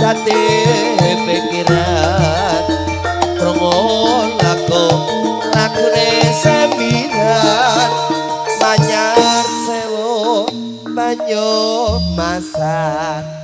Dadi pikiran krungu lagune semiran manyar sewu banyu masak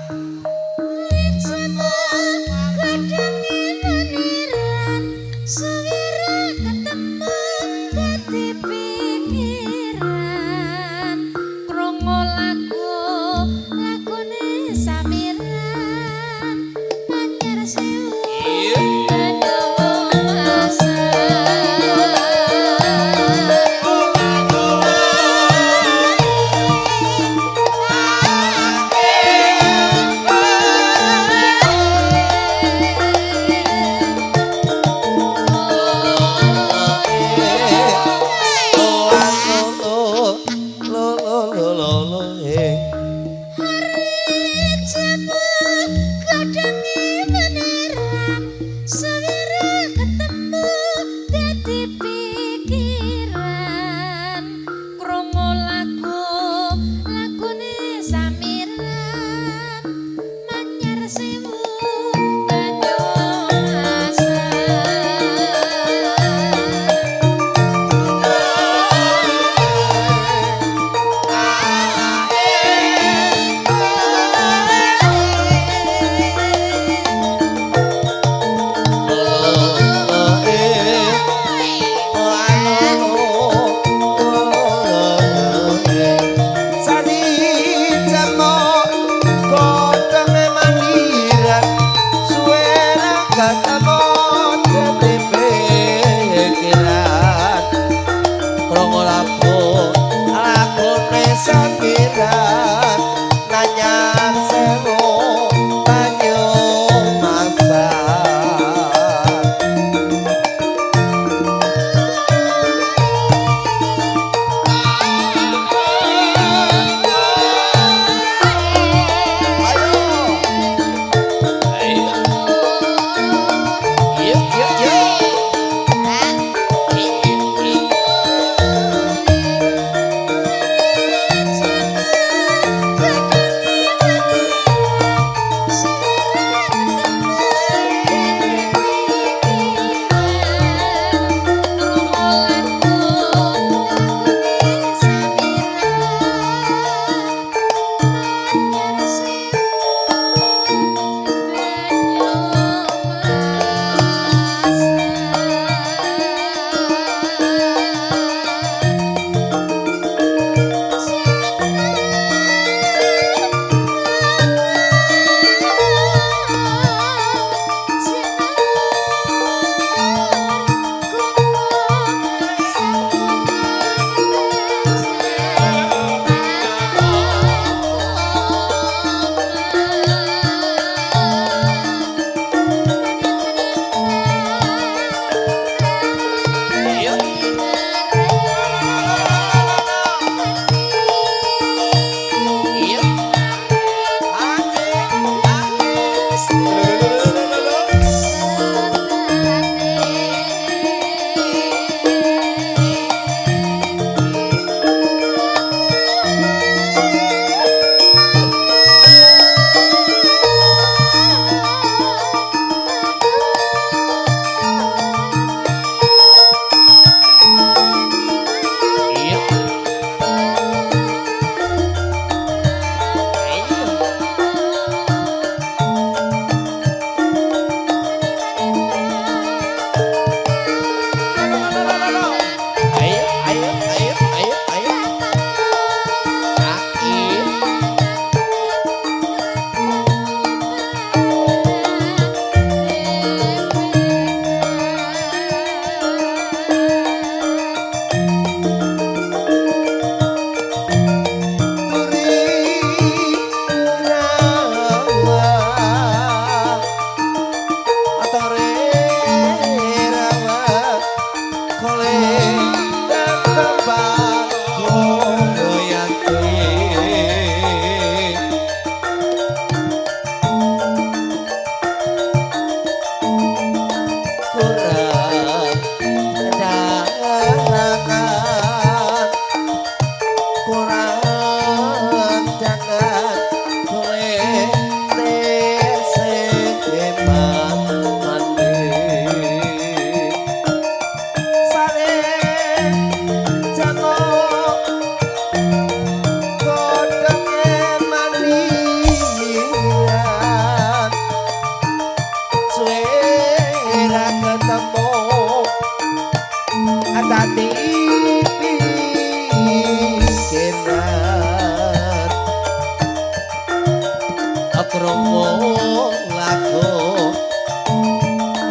mung lagu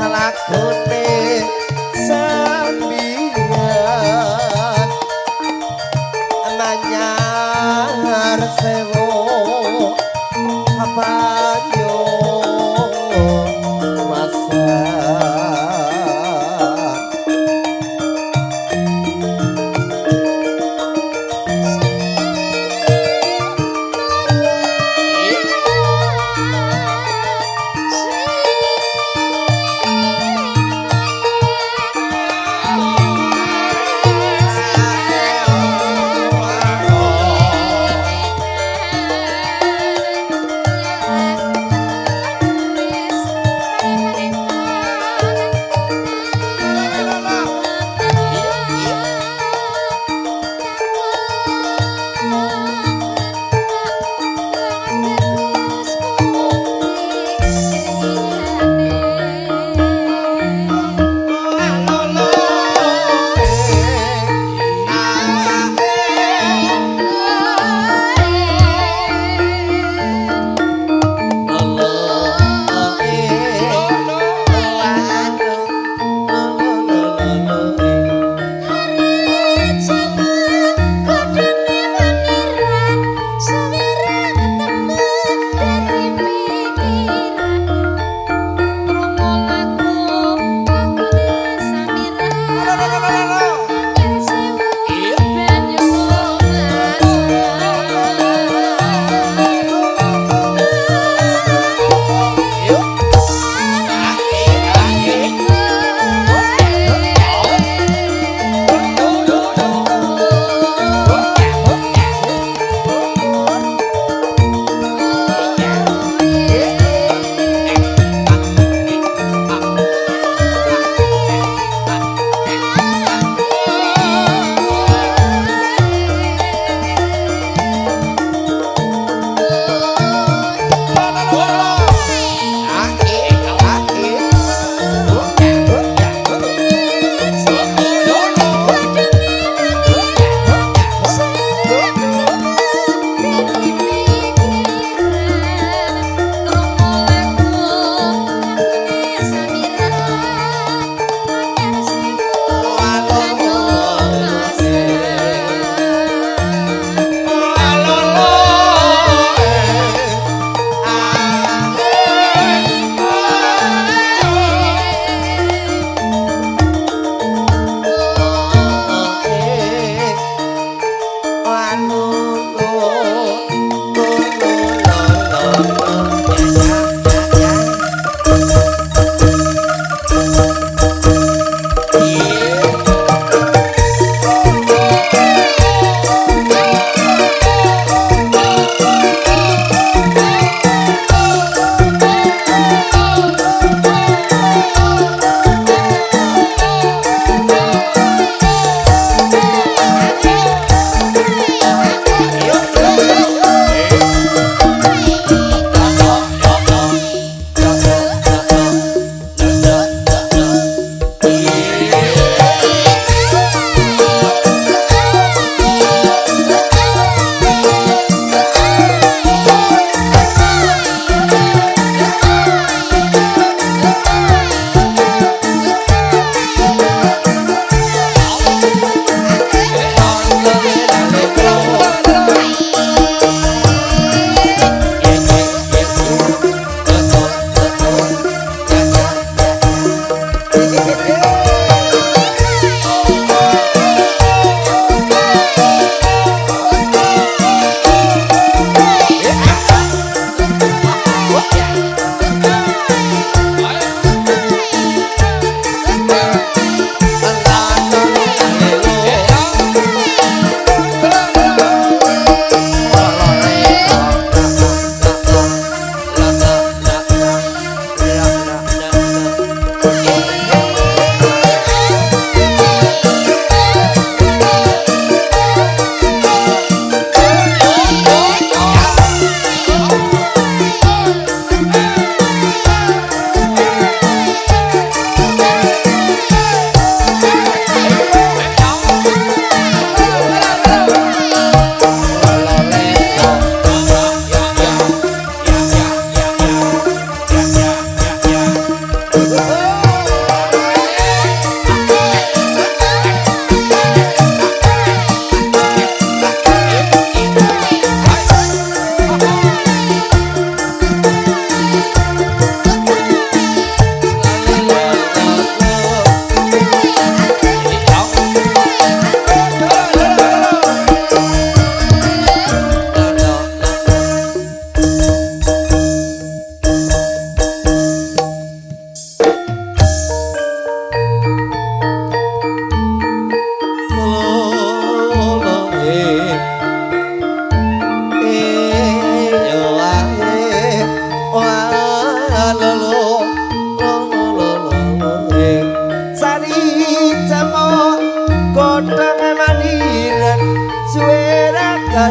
lagune sambian manyar sewu banyu masak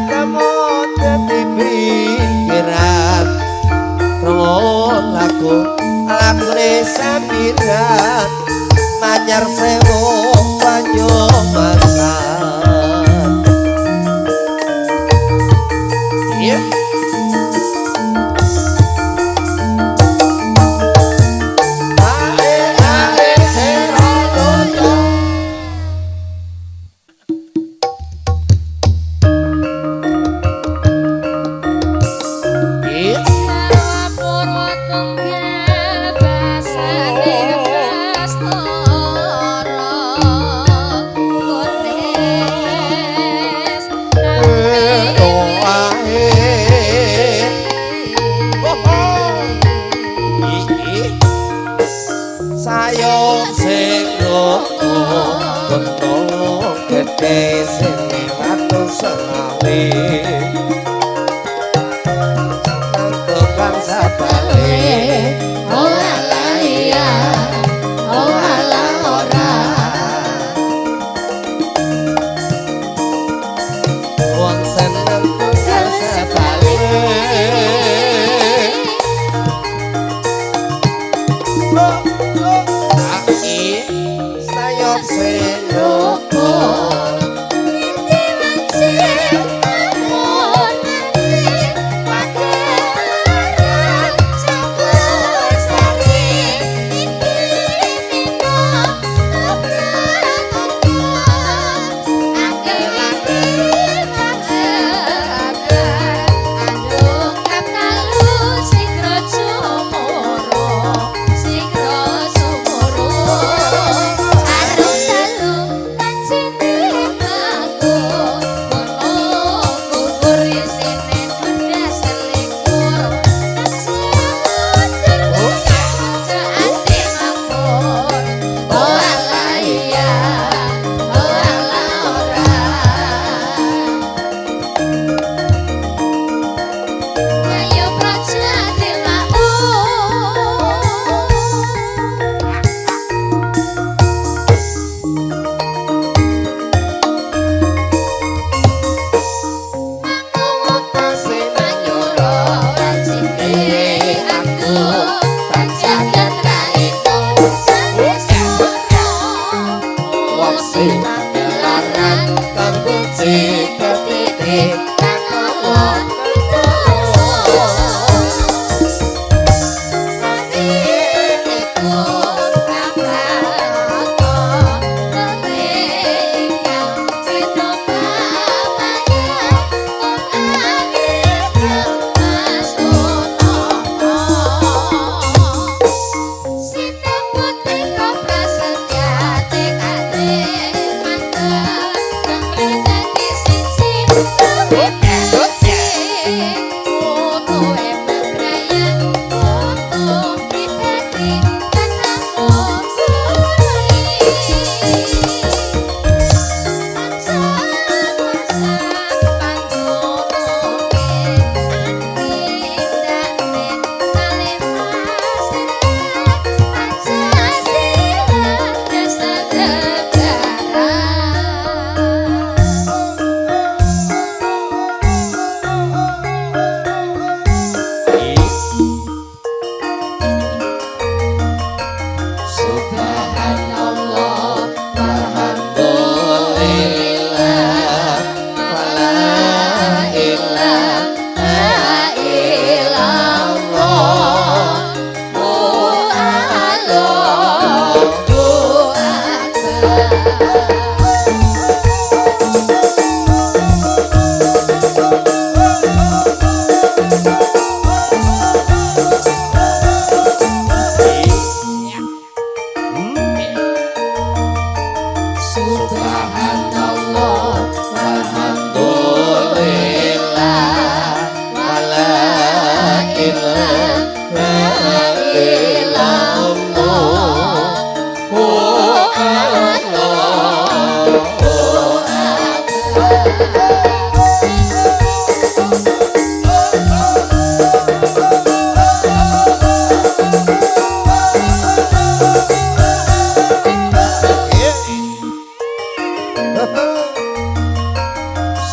kamu dadi pikiran lagu sambiran manyar sewu banyu makan iya sayong sing kono gede sing atus selawe tukang sabale oh ala iya oh ala ora wong seneng tukang sabale sayop senoko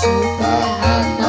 Subhanallah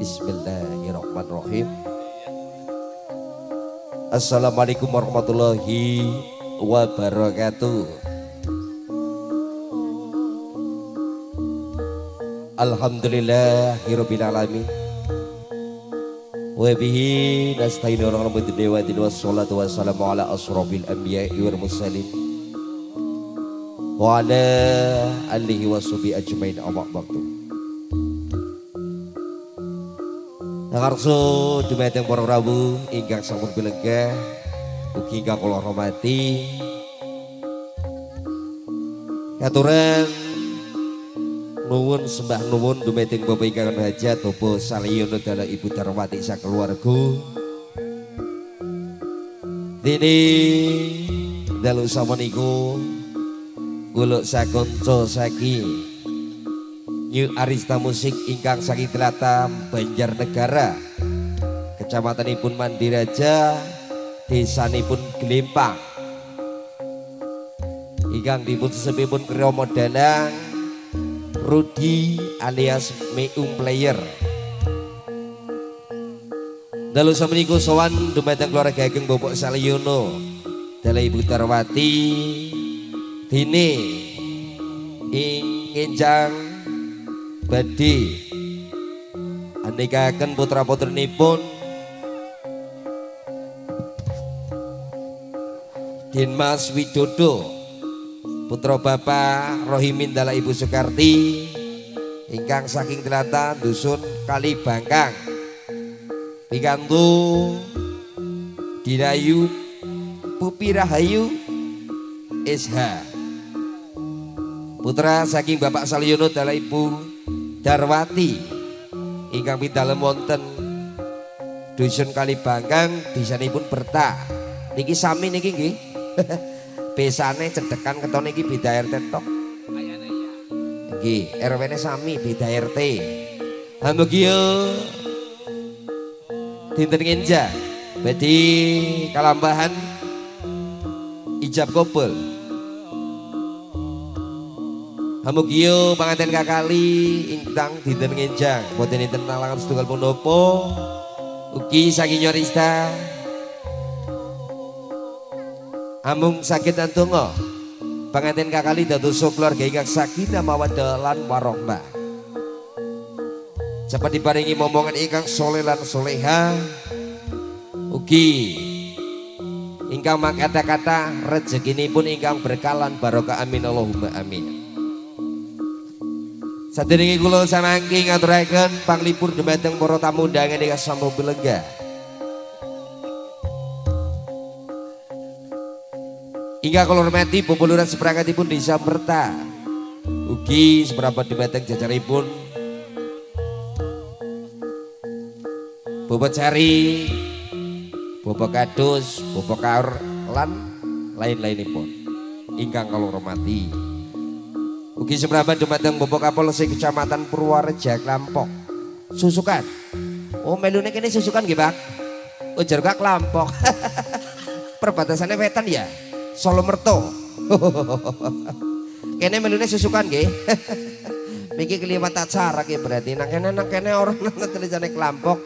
Bismillahirrahmanirrahim. Assalamualaikum warahmatullahi wabarakatuh. Alhamdulillahirabbil alamin. Wa bihi nasta'inu ala hamdulillah wassalatu wassalamu ala asrofil anbiya'i wal mursalin wa ala alihi washabihi ajmain amma ba'du. Ngarso dumateng para rawuh ingkang sampun bilenggah ugi ingkang kula hormati. Katuran nuwun sembah nuwun dumateng Bapak ingkang hajat Bapak Saliono dalah Ibu Darmawati sakeluarga. Dene dalu samaniku kula sakonco saking New Arista Musik ingkang saking Tlatah Banjarnegara, kecamatanipun Mandiraja, desanipun Glempang, ingkang dipun sesebipun Kromo Danang Rudi alias Meung Player. Dalu sameniku sowan dumateng keluarga ageng Bapak Saliono dalah Ibu Darmawati dene ing enjang badhe anekaken putra-putrinipun Dimas Widodo putra Bapak Rohimin dalah Ibu Soekarti ingkang saking Tlatah dusun Kalibangkang pikantu Dirayu Pupi Rahayu SH putra saking Bapak Saliono dalah Ibu Darmawati ingkang pidalem wonten dusun Kalibangkang desanipun Berta. Niki sami niki nggih. Besane cedekan ketone iki beda RT tok. Nggih, RW-ne sami beda RT. Mugia dinten ngenja badhe kalambahan ijab kabul. Mugia panganten kakali ingkang dinten ngenjang boten enten nalangan setunggal punapa ugi saking Arista amung sakit antunga panganten kakali dados keluarga ingkang sakinah mawaddah lan warahmah. Cepat diparingi momongan ingkang soleh lan soleha ugi ingkang makata-kata rezekinipun ingkang berkalan barokah amin Allahumma amin. Saderenge kula samangke ngaturaken panglipur dumateng para tamu undangan ingkang sampun bilenggah. Ingkang kula hormati Bapak Lurah seprangkatipun Desa Berta. Ugi seprapat dumateng jajaripun Bapak Cari, Bapak Kadus, Bapak Kaur lan lain-lainipun. Ingkang kula hormati ugi seprapat dumateng Bapak Kapolsek Kecamatan Purwareja Klampok. Susukan. Oh melune kene susukan nggih, Pak. Ujar Kak Klampok. Perbatasannya wetan ya. Solo Merto. Kene melune susukan nggih. Miki keliwat acara ki berarti nang kene orang nang tulisane Klampok.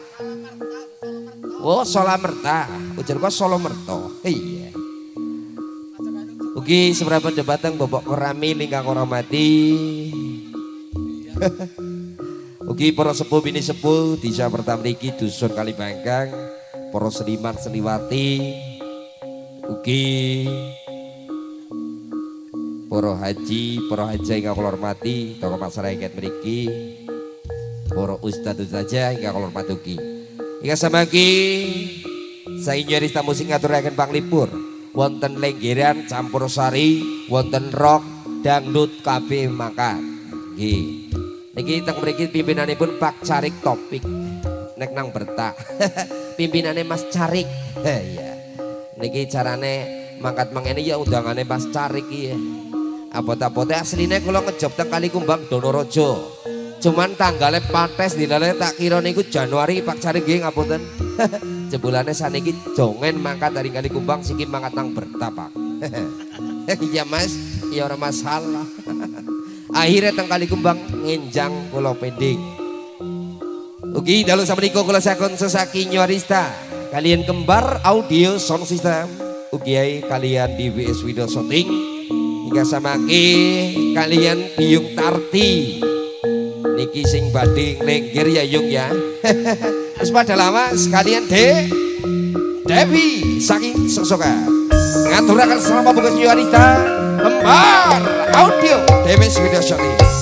Oh Solamerta. Ujar kok Solo Merto. Iya. Ugi seberapa debatang Bapak Korami ingkang hormati. Ugi para sepuh bini sepuh Desa Berta mriki dusun Kalibangkang, para seniman seniwati, ugi para haji ingkang kula hormati, tokoh masyarakat mriki, para ustadz saja ingkang kula hormati ugi. Ingkang samangke saking Arista Musik ngaturaken panglipur wonten lenggeran campursari, wonten rock, dangdut kabeh mangkat. Nggih. Niki teng mriki pimpinanipun Pak Carik Topik. Nek nang Berta. Pimpinane Mas Carik. Iya. Niki carane mangkat mangene ya undangane Mas Carik iki. Apot-apote asline kula ngejob teng Kalikumbang Donorojo. Cuman tanggale pates dilale tak kira niku Januari Pak Carik nggih ngapunten. Jebulane saniki jongen mangkat dari Kalikumbang siki mangkat nang Berta, Pak. Iya Mas, iya ora masalah. Akhirnya teng Kalikumbang ngenjang kula pending. Ugi dalu sapunika kula sakon sesaki Nyorista kalian kembar audio sound system ugi kalian DWS Video Shooting hingga samaki kalian Biyung Tarti niki sing badhe nglengger ya Yung ya. Terus pada lama sekalian Dewi saking Sosoka ngaturaken selama buka Nyorista kembar audio DWS Video Shooting.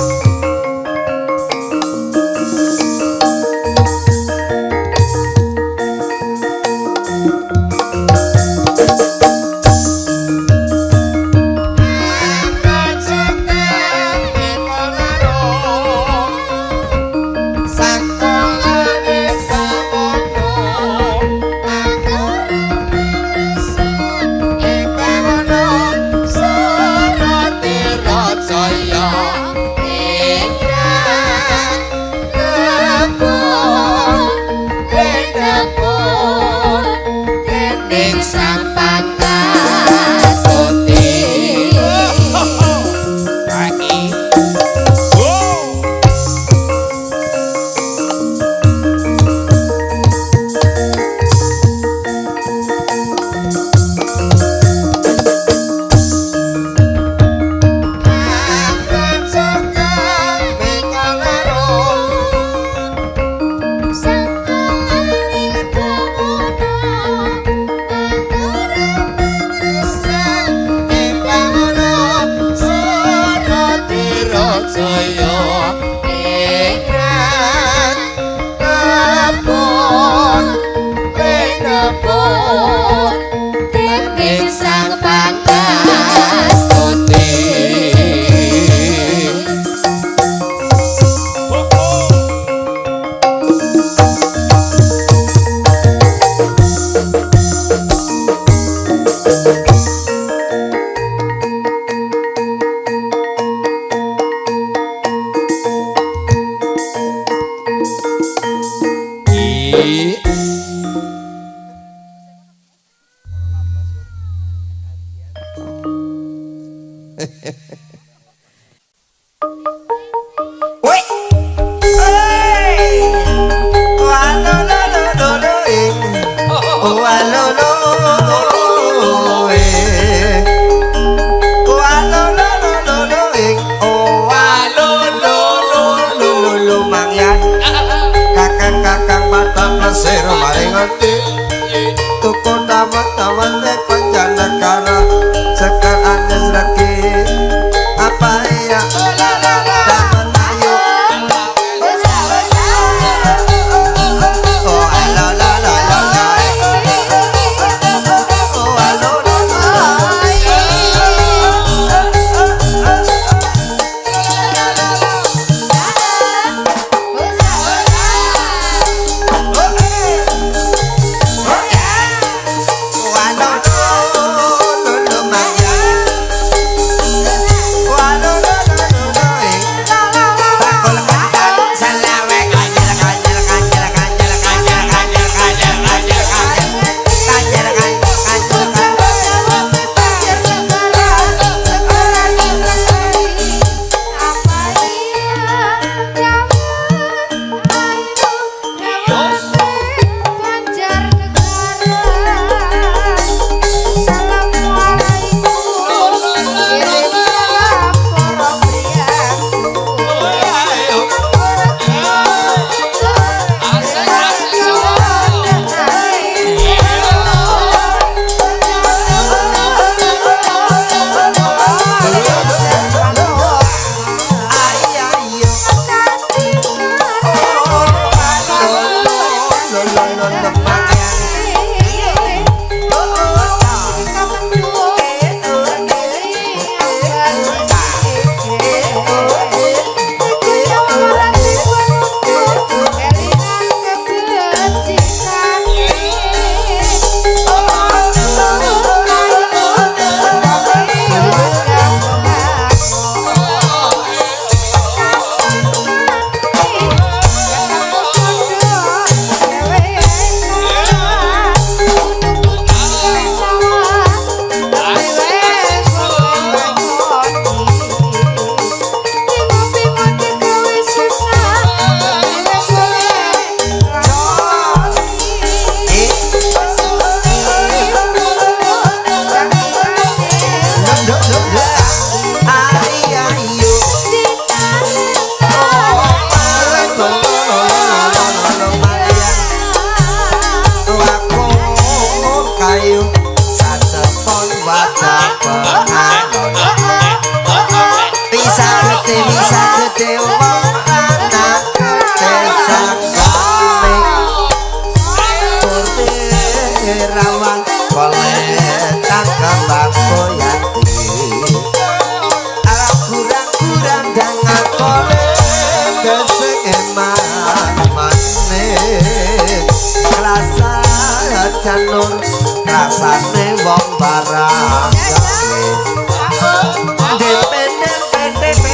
Janur rasane wong barang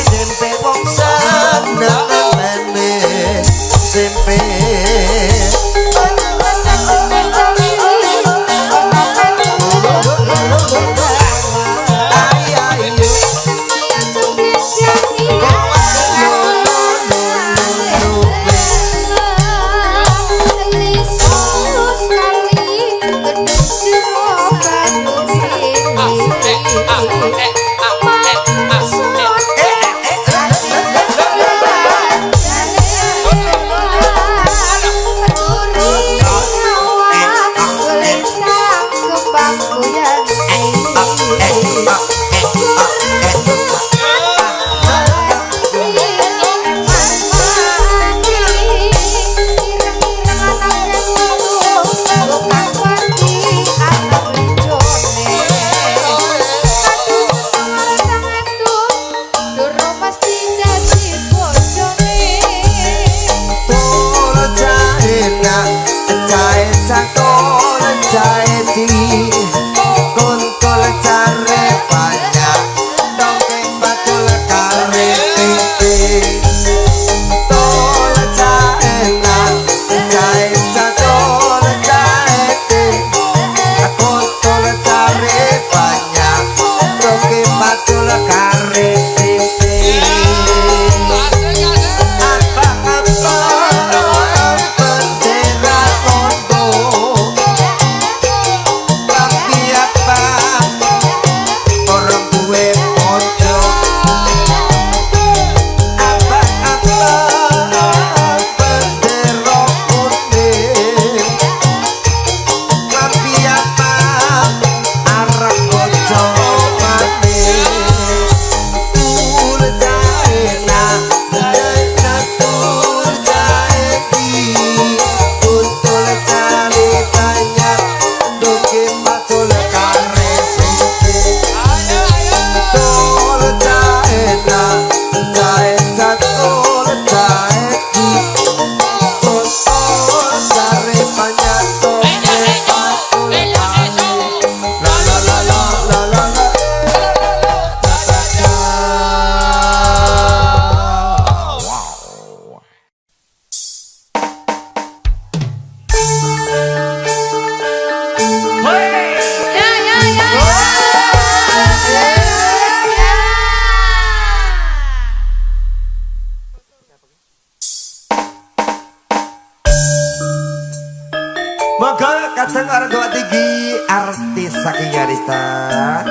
dempe wong seneng sempe Moga kadang orang tua tinggi artis saking Aristan.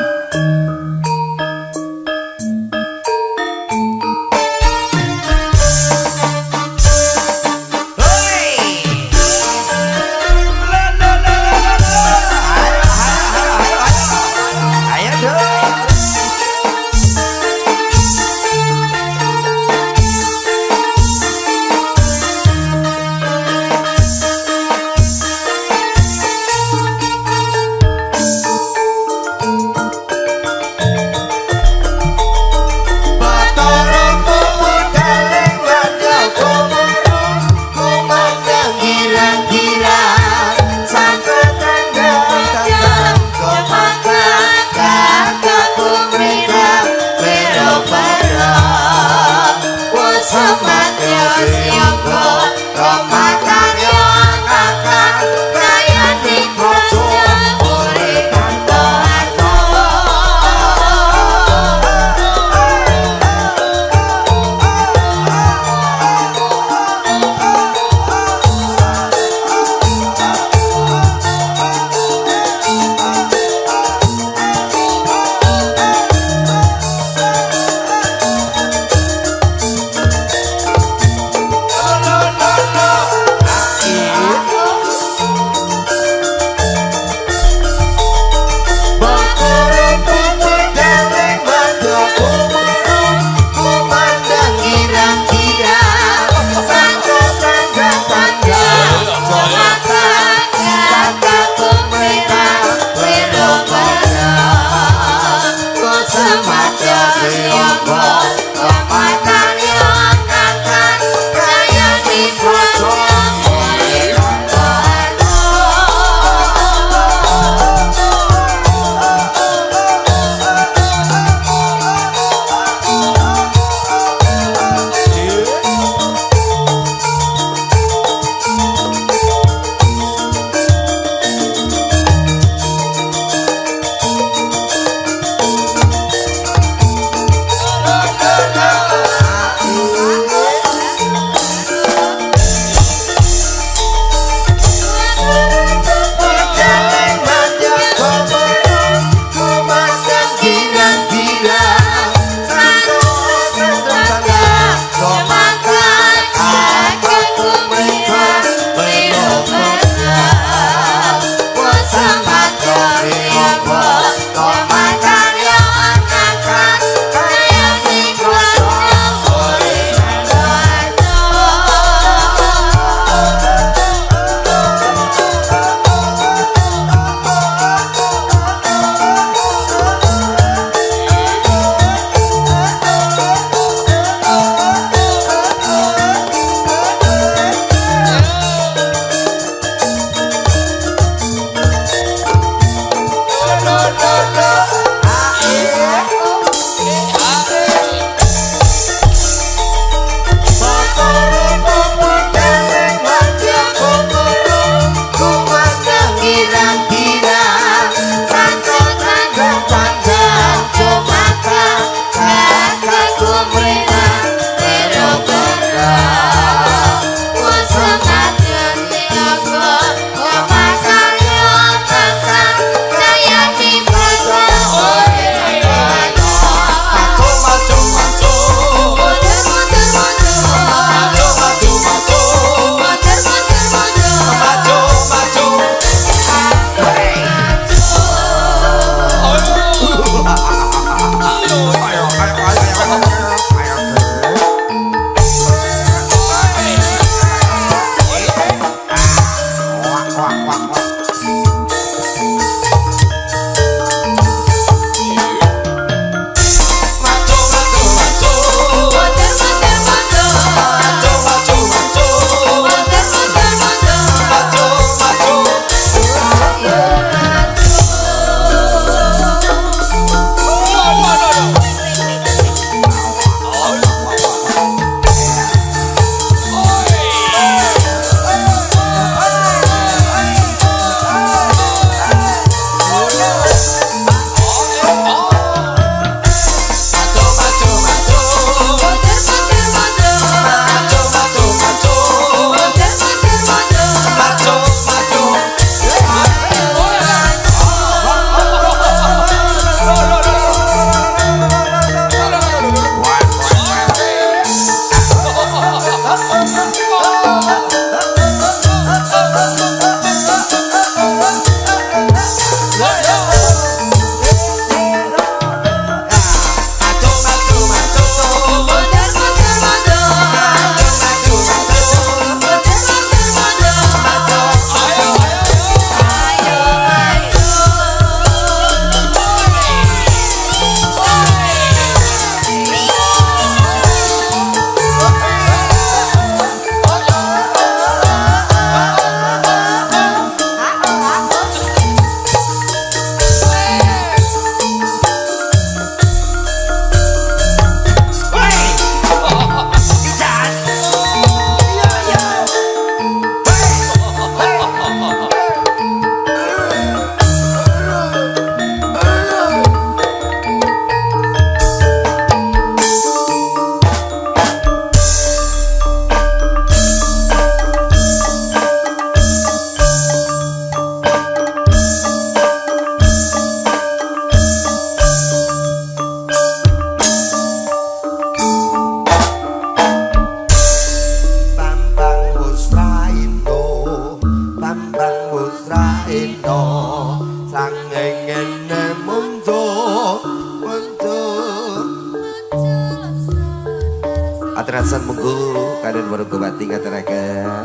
pangasan menggu kalian baru kebati ngatarakan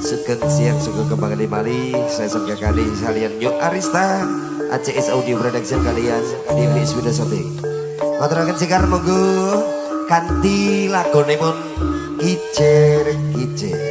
sugeng siang sugeng kembang di mari saya sangka kali kalian New Arista ACS Audio Production kalian di Wiswida Sobe ngatarakan sekarang menggu kanti lagone pun kicer kicer.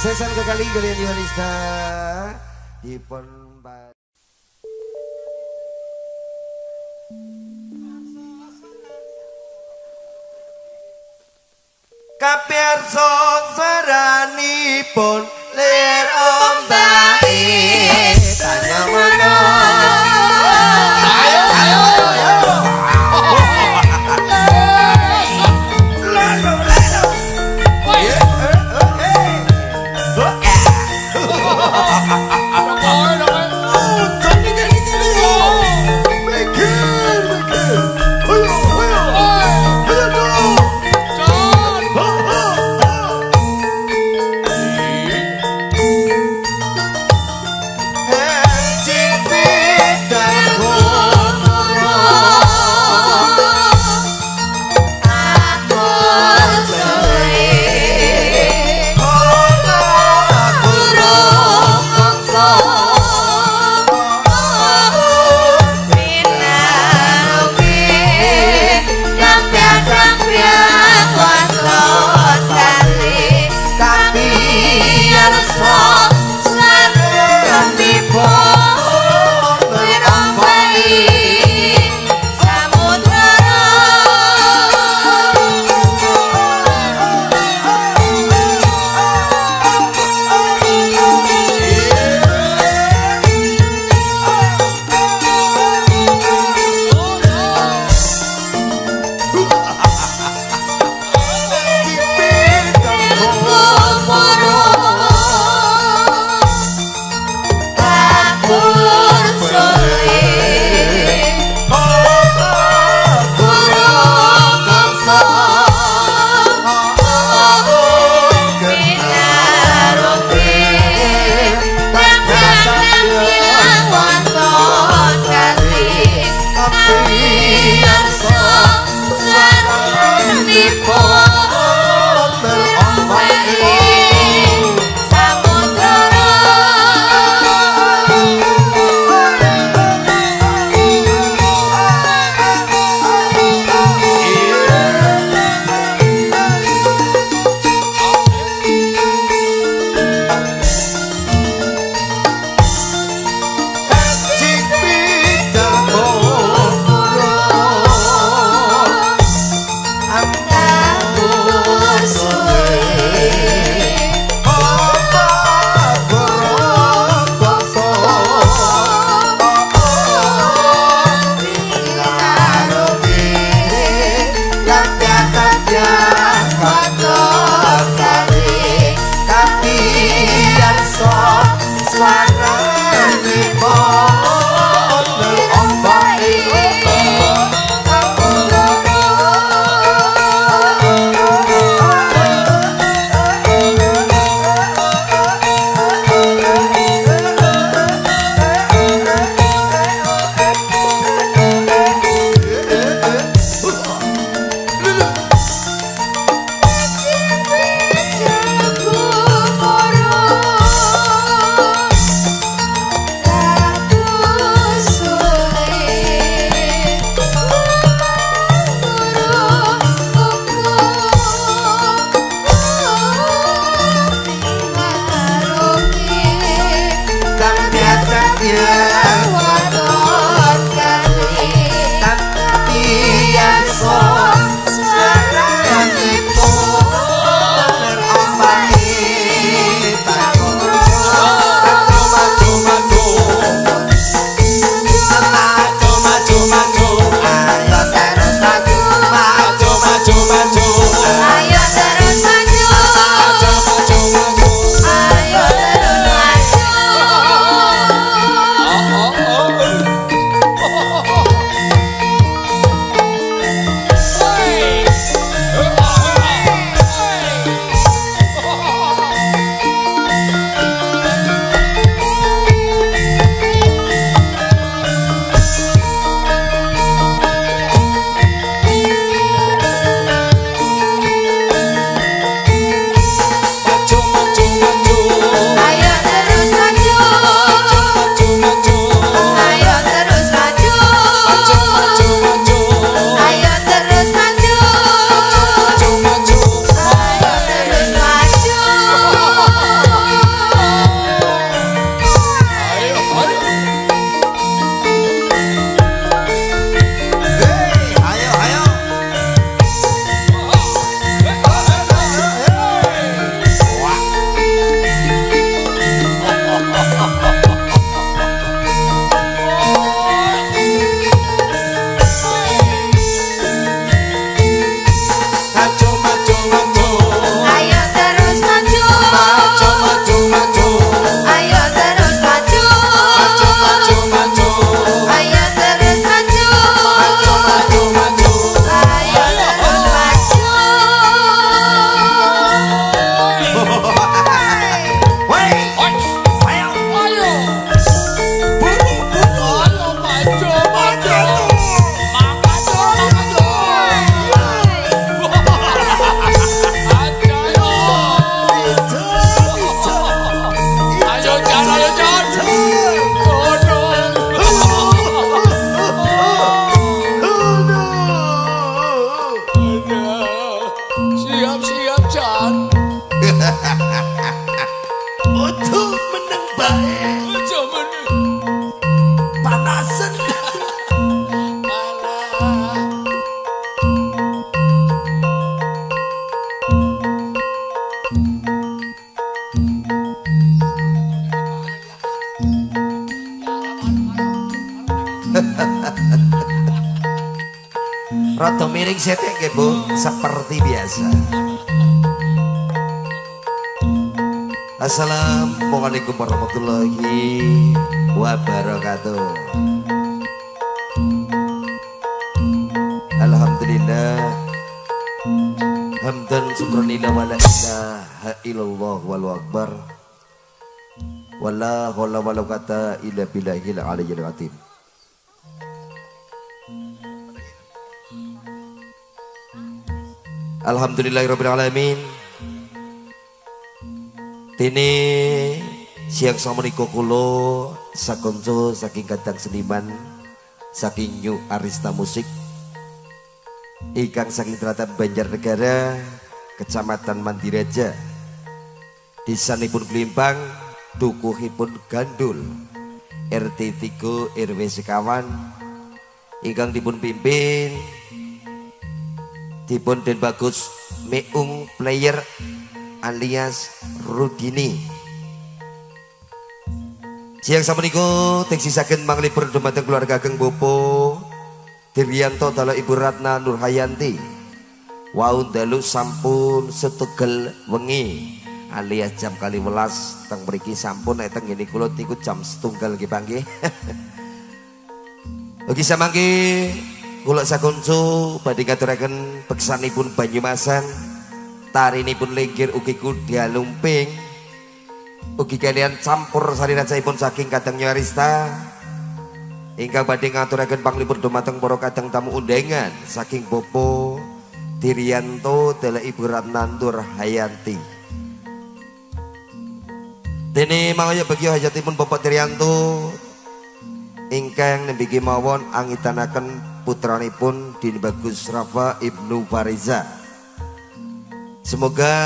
Sesan kekali kalian Yohanista dipun kapiyarsa saranipun lir ombake tanya mana ayo yang wadon kali tapi yang sok sekarang itu terompani Rada miring setek nggih Bu, seperti biasa. Assalamualaikum warahmatullahi wabarakatuh. Alhamdulillah hamdan syukranillah wa la ilaha illallah wal akbar wala haula wala quwata illa billahil aliyyil azim. Alhamdulillahirabbil alamin. Dene siang samenika kula sakonco saking kadang seniman saking New Arista Musik ingkang saking Tlatah Banjarnegara, Kecamatan Mandiraja, desanipun Blimbang, dukuhipun Gandul, RT 3 RW sekawan, ingkang dipun pimpin dipun Den Bagus Meung Player alias Rudini. Siang samenika teksisaken manglipur dumateng keluarga ageng Bopo Diryanto dalu Ibu Ratna Nurhayanti. Wau dalu sampun setunggal wengi alias jam 12 teng mriki sampun nek teng ngene kula niku jam setunggal nggih panggih. Ugi samangke kula sakonco badhe ngaturaken beksanipun Banyumasan, tarinipun Linggir ugi Kudia Lumping, ugi kalian campur sari racaipun saking kadang New Arista ingkang badhe ngaturaken panglipur dumateng para kadang tamu undangan saking Bopo Diryanto dalu Ibu Ratna Nurhayanti. Dene mangaya bagi hajatipun Bapak Diryanto ingkang nembiki mawon angitanaken putranipun Den Bagus Rafa Ibnu Fariza. Semoga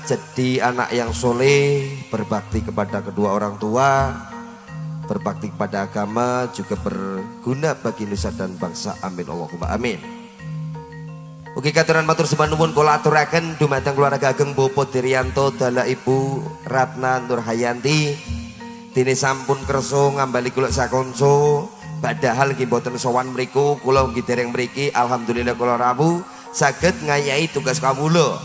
jadi anak yang soleh, berbakti kepada kedua orang tua, berbakti pada agama, juga berguna bagi nusa dan bangsa. Amin Allahumma amin. Ugi katuran matur sembah nuwun kula aturaken dumateng keluarga ageng Bopo Diryanto dala Ibu Ratna Nurhayanti. Dene sampun kersa ngambali kula sakonco, padahal nggih boten sowan mriku, kula nggih dereng mriki. Alhamdulillah kula rawuh saged ngayahi tugas kawula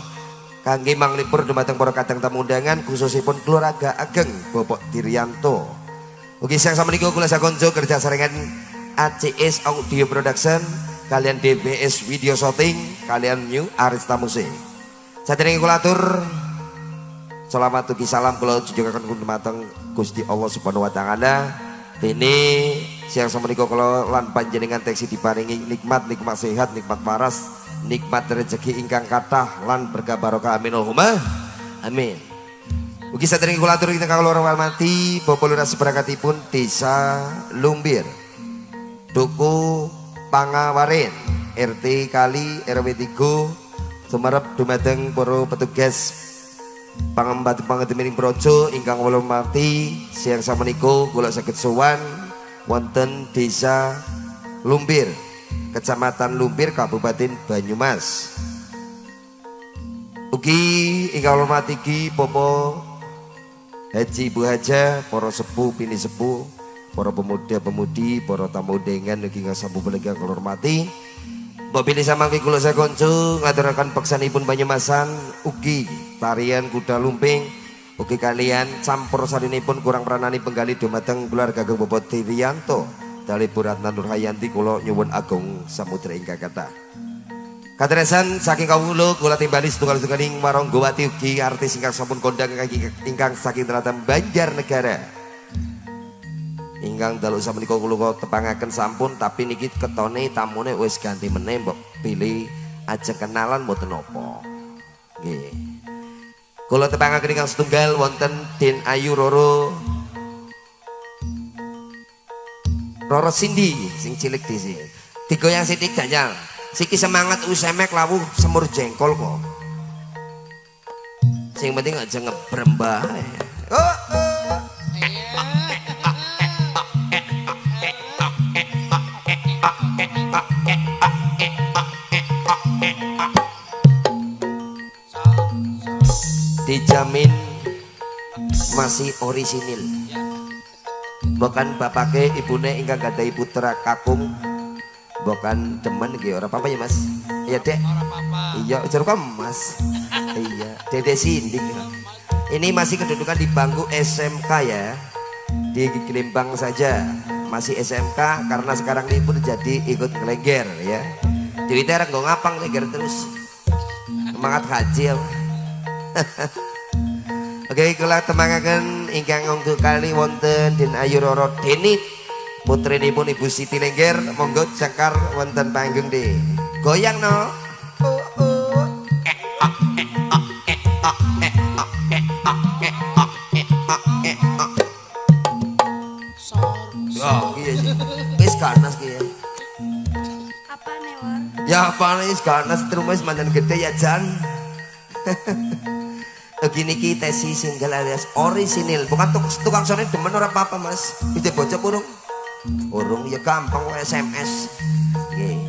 kangge manglipur dumateng para kadang tamu undangan khususipun keluarga ageng Bopo Diryanto. Ugi sang samenika kula sakonco kerja sarengan ACS Audio Production kalian DBS Video Shooting kalian New Arista Musik. Saderenge kula atur selamat ugi salam kula jujugaken dumateng Gusti Allah Subhanahu wa taala. Dene siang samenika kula lan panjenengan teksi diparingi nikmat sehat, nikmat paras, nikmat rezeki ingkang kathah lan berkah barokah. Amin Allahumma amin. Ugi saderenge kula atur ingkang kula hormati Bapak Lurah seberakatipun Desa Lumbir, Duku Pangawaren, RT Kali RW 3 Sumerep dumateng para petugas pangembat miring projo ingkang kula hormati siang samenika kula saged sowan wonten Desa Lumbir, Kecamatan Lumbir, Kabupaten Banyumas. Ugi ingkang kula hormati ki Bapak Haji Ibu Haja, para sepuh pini sepuh, para pemuda-pemudi, para tamu undangan ugi ngasambu ingkang kula hormati. Mbok pilih samangke kula sakonco ngaturaken peksanipun Banyumasan ugi tarian kuda lumping ugi kalian campur sarinipun kurang pranani penggali dumateng keluarga ageng Bopo Diryanto dali Ibu Ratna Nurhayanti kula nyuwun agung samudra ingkang kathah. Katresan saking kawula kula timbali setunggal-setunggaling waranggawati ugi artis ingkang sampun kondang ingkang saking tlatah Banjarnegara. Ingkang dalu samenika kula tepangaken sampun, tapi niki ketone tamune wis ganti meneh, mbok pilih aja kenalan mboten napa. Nggih. Kula tepangaken ingkang setunggal wonten Den Ayu Roro Cindy sing cilik dhisik. Digoyang sithik Danyal. Siki semangat usemek lawuh semur jengkol kok. Sing penting aja ngebrem bae. Dijamin masih orisinil. Bukan bapake ibune ingkang gadhahi putra kakung. Bukan temen gitu, orang apa ya mas? Iya dek. Iya jeruk mas. Iya Dede Cindy. Ini masih kedudukan di bangku SMK ya, di Gelimbang saja masih SMK karena sekarang ini pun jadi ikut ngelengger ya. Jadi terang gue ngapang ngelengger terus. Semangat haji. Oke, kula temangaken ingkang ngonggo kali wonten Den Ayu Roro Denit. Putrinipun Ibu Siti Lengger, monggo cekar wonten panggung di goyang no. Oh, iya sih. Wis ganas ki ya. Apa nih, War? Ya apa nih ganas terus mandan gede ya Jan. Begini kita si single alias orisinil, bukan tukang sonet demen ora apa-apa mas. Ide bocah urung ya gampang SMS. Nggih.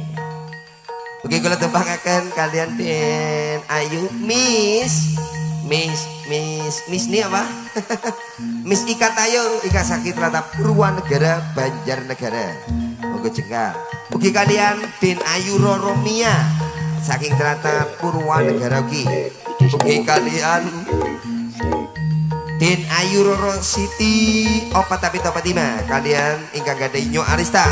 Oke kula tepangaken kalian Den Ayu Miss ni apa? Miss Ika Tayo Ika Sakit Rata Purwanegara Banjarnegara. Monggo jengkar. Ugi kalian Den Ayu Roro Mia saking Rata Purwanegara ugi. Ugi kalian Den Ayu Roro Siti Opat Tapi Topatima kalian ingkang gadhahi Nyo Arista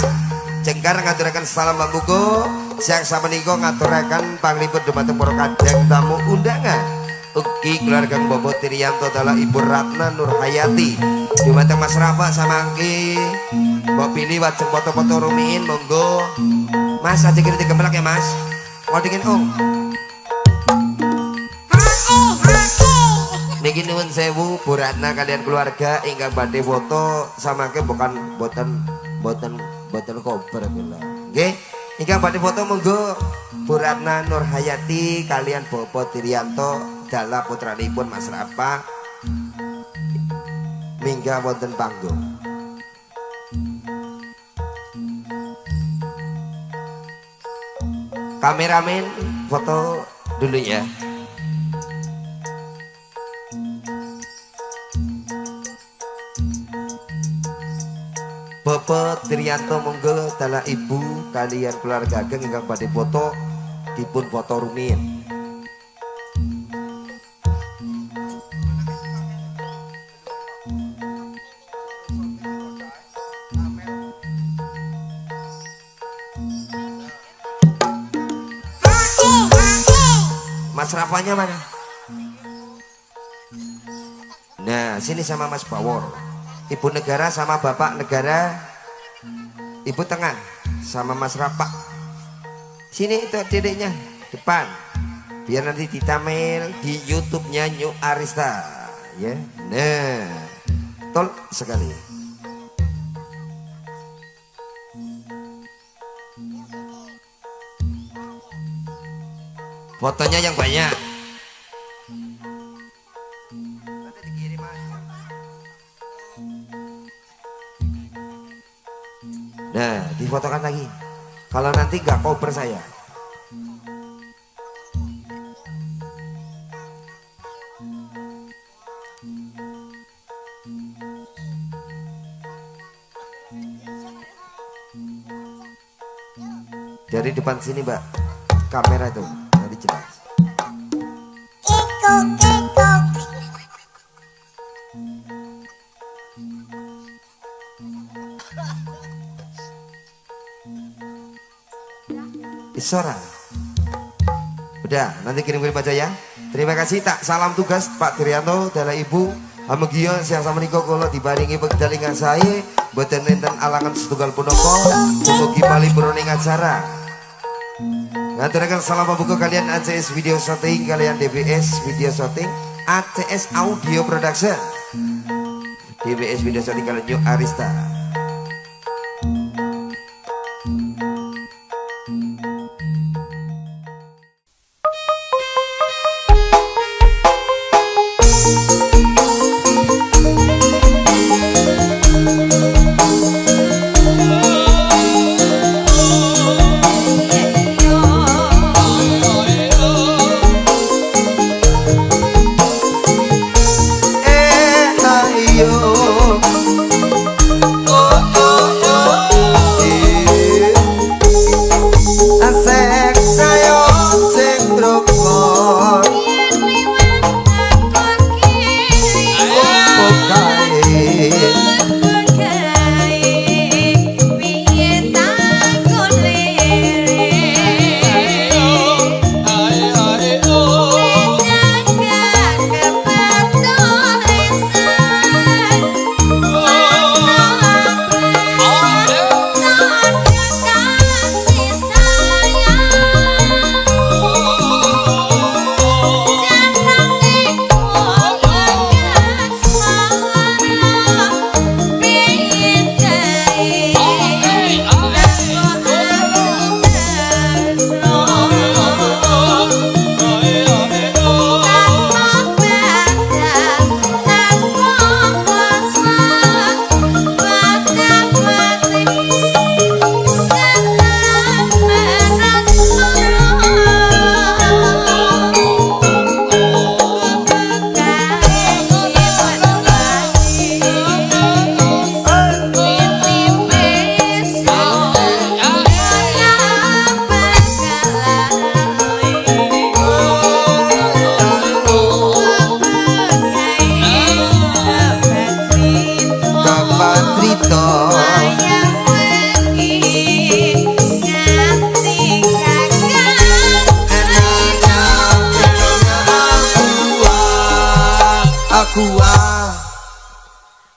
jengkar ngaturaken salam pambuka siang samenika ngaturaken panglipur dumateng para kadang tamu undangan ugi keluarga Bopo Diryanto dala Ibu Ratna Nurhayati dumateng Mas Rafa samangke mbok pilih wajeng foto-foto rumiin monggo Mas aja kira digemblak ya Mas mau dingin niki nuwun sewu Bu Ratna kalian keluarga ingkang badhe foto samangke bukan boten kober kula. Nggih, ingkang badhe foto monggo Bu Ratna Nurhayati kalian Bopo Diryanto dala putranipun Mas Rafa minggah wonten panggung. Kameramen foto dulu ya. Bapak Trianto monggo dalah ibu kalian keluarga ageng ingkang badhe foto dipun foto rumiyin. Mas Rafanya mana? Nah, sini sama Mas Bawor. Ibu negara sama Bapak negara. Ibu tengah sama Mas Rapak. Sini itu dedeknya depan. Biar nanti ditamel di YouTube-nya New Arista, ya. Nah, tol sekali. Fotonya yang banyak. Nah, difotokan lagi. Kalau nanti nggak cover saya. Dari depan sini, Mbak. Kamera itu. Jelas. Isora. Udah, nanti kirim-kirim aja ya. Terima kasih, tak salam tugas Pak Trianto dalah Ibu Amegio siang sama niko kalau dibaringi pegdalingan saya boten nenten alangan setunggal punoko mugi mali broning acara. Ngaturaken salam pambuka kalian ACS Video Shooting, kalian DBS Video Shooting, ACS Audio Production, DBS Video Shooting kalian New Arista.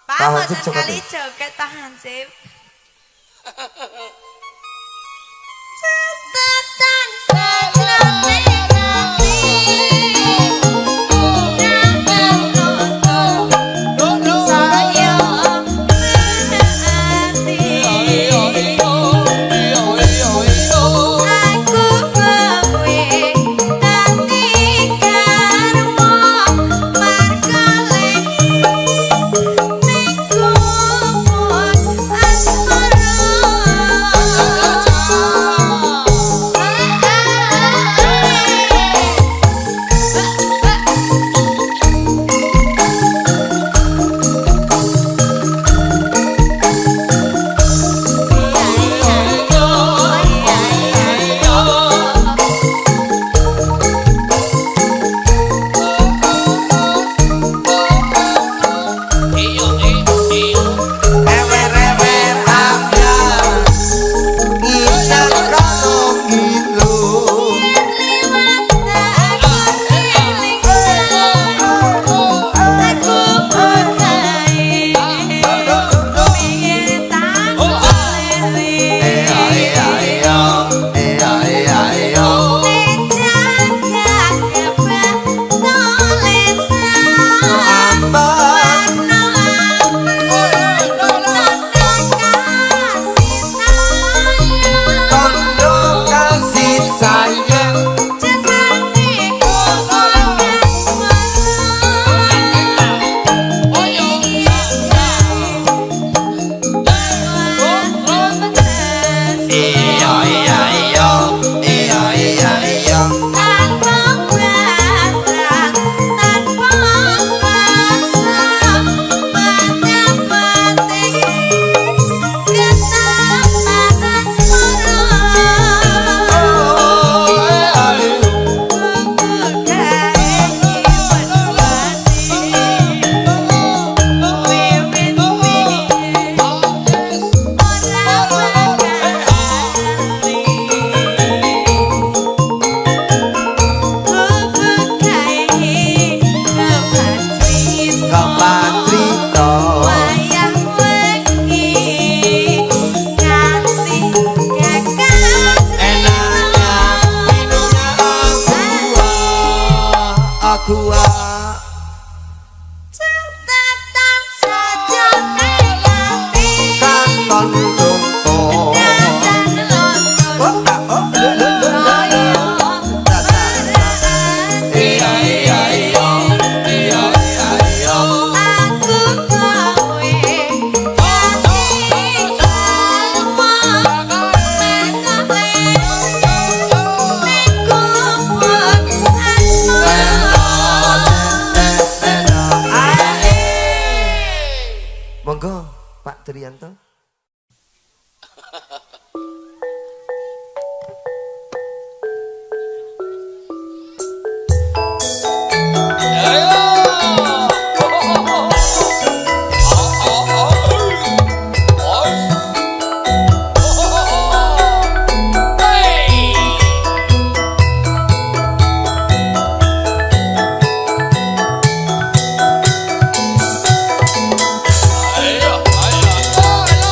Pak, boten kali joget Pak Hansip. Catatan sajroning ati, saya ati. Aku kowe dadi karma margale. Niku pun asmara. Pak Trianto. Ayo, ayo, ayo.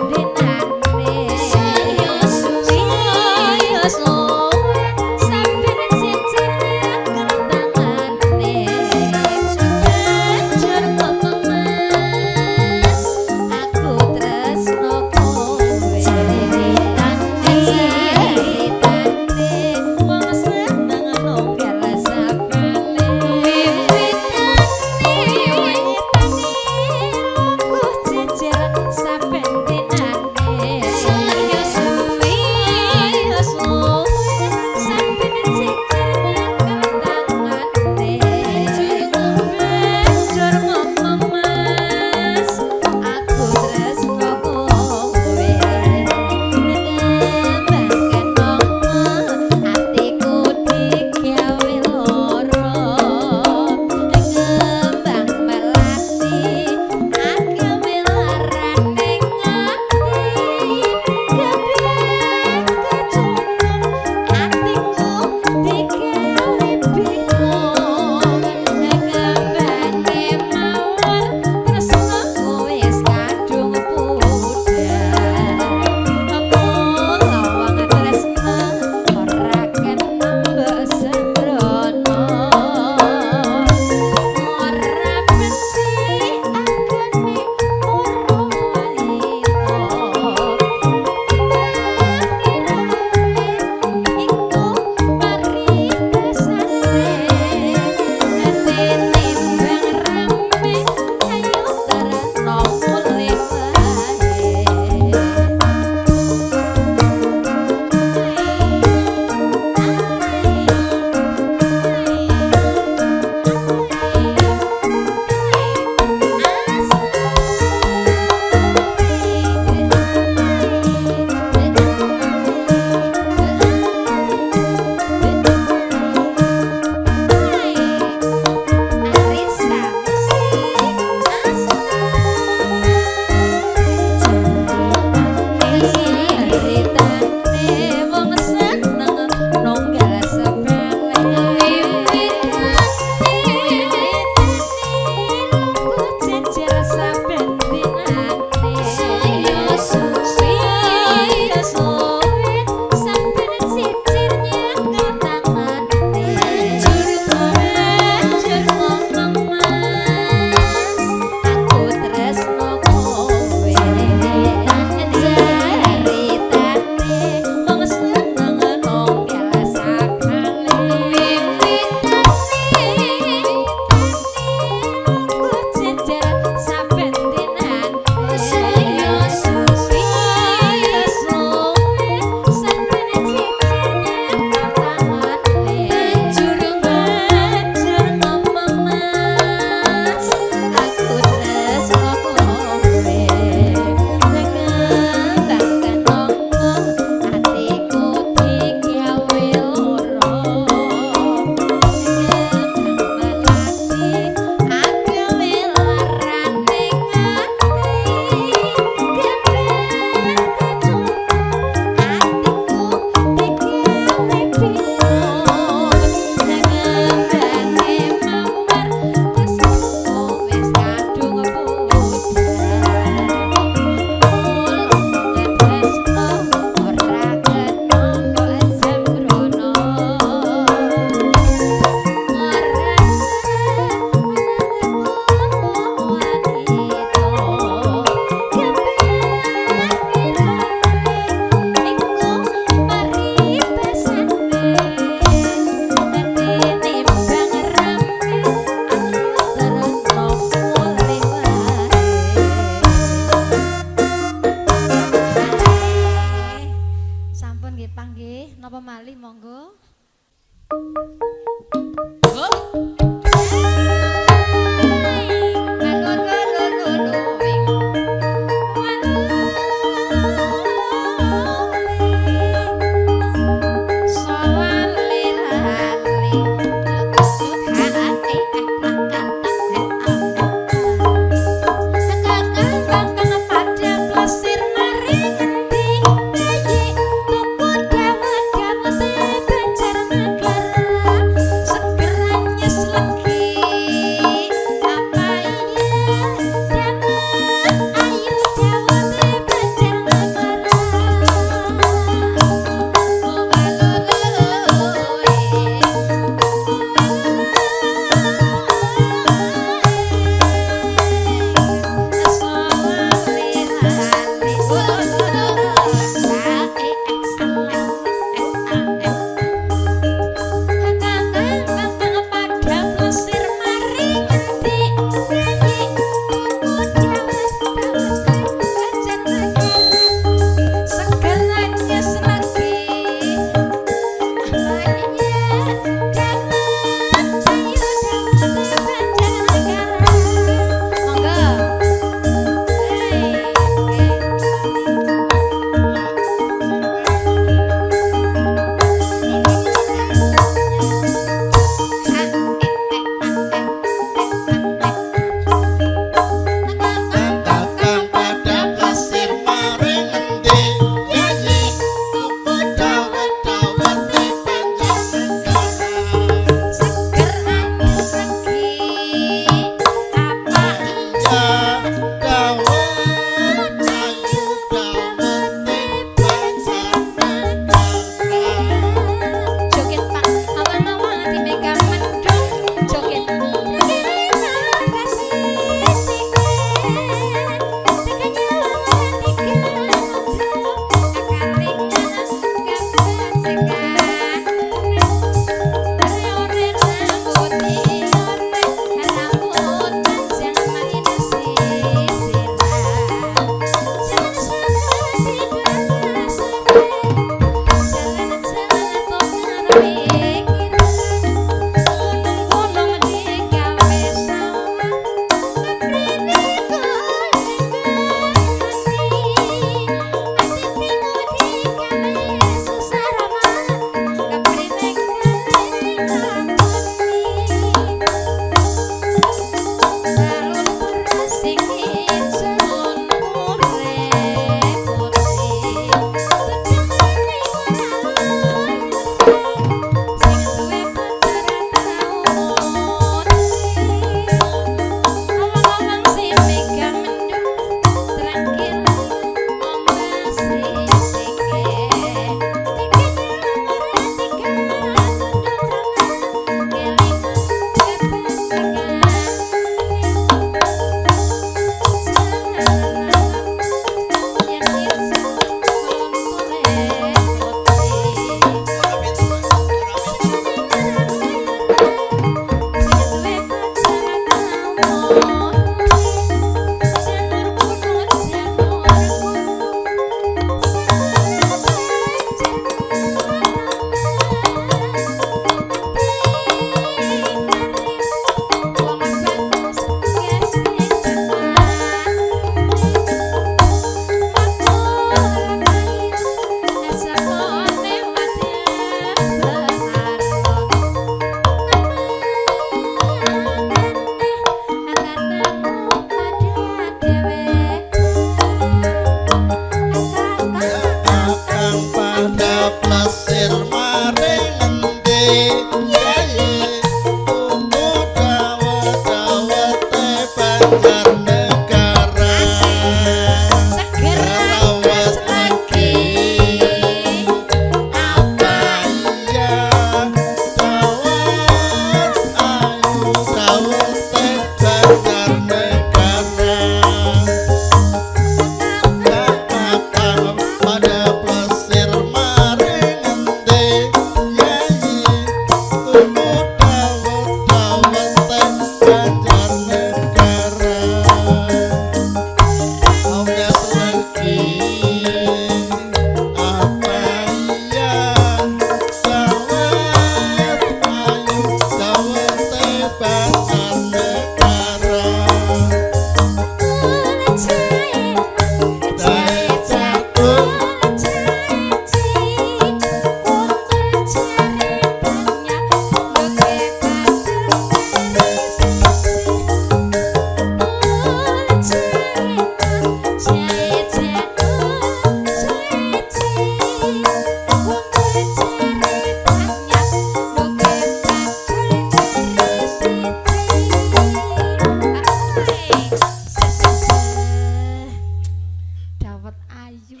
Dawet ayu.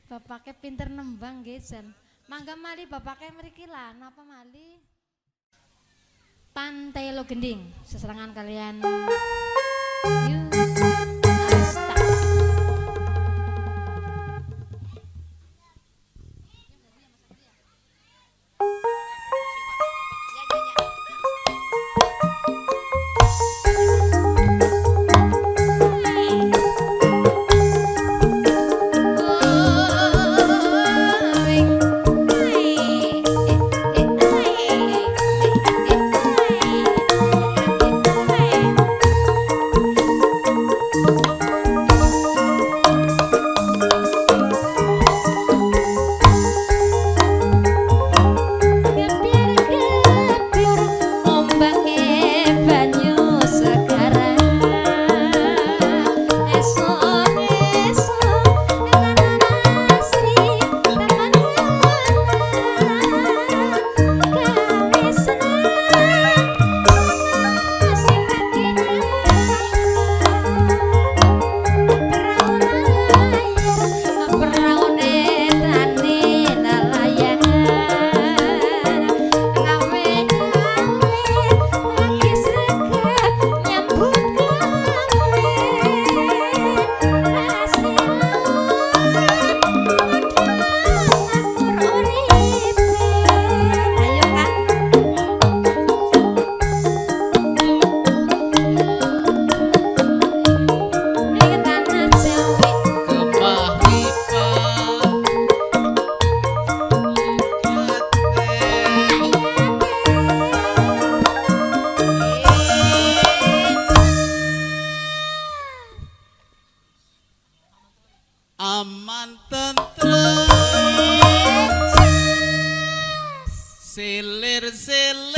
Bapaknya pinter nembang nggih jan. Mangga mali bapaknya mriki lah napa mali? Pantai Lo Gending seserangan kalian. Yuk. Asta. Aman tentrem silir-silir